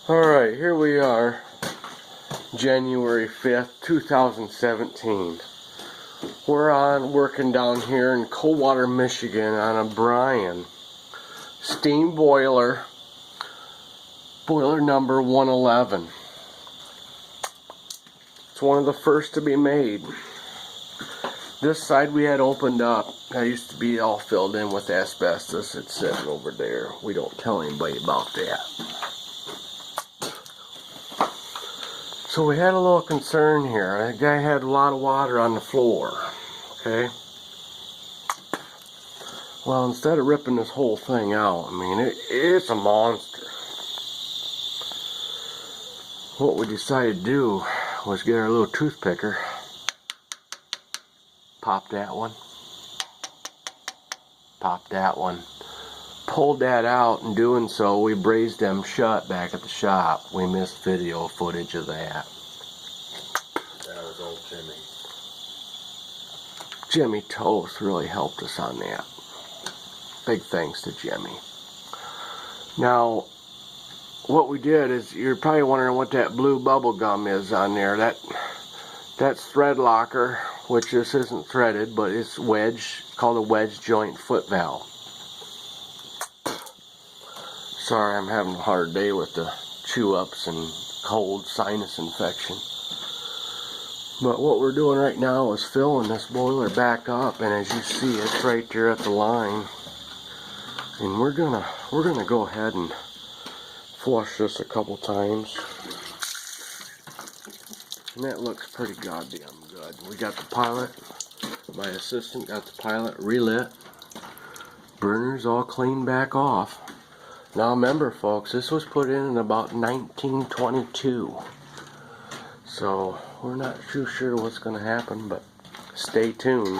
Alright, here we are, January 5th, 2017. We're working down here in Coldwater, Michigan on a Bryan steam boiler, boiler number 111. It's one of the first to be made. This side we had opened up. That used to be all filled in with asbestos. It's sitting over there. We don't tell anybody about that. So we had a little concern here. The guy had a lot of water on the floor. Okay. Well, instead of ripping this whole thing out, I mean, it's a monster. What we decided to do was get our little toothpicker, pop that one, pop that one, pulled that out. In doing so, we brazed them shut back at the shop. We missed video footage of that. That was old Jimmy. Jimmy Toast really helped us on that. Big thanks to Jimmy. Now, what we did is, you're probably wondering what that blue bubble gum is on there. That's thread locker, which this isn't threaded, but it's wedge, called a wedge joint foot valve. Sorry, I'm having a hard day with the chew-ups and cold sinus infection. But what we're doing right now is filling this boiler back up, and as you see, it's right there at the line. And we're gonna go ahead and flush this a couple times. And that looks pretty goddamn good. We got the pilot, my assistant got the pilot relit. Burners all cleaned back off. Now remember folks, this was put in about 1922. So we're not too sure what's going to happen, but stay tuned.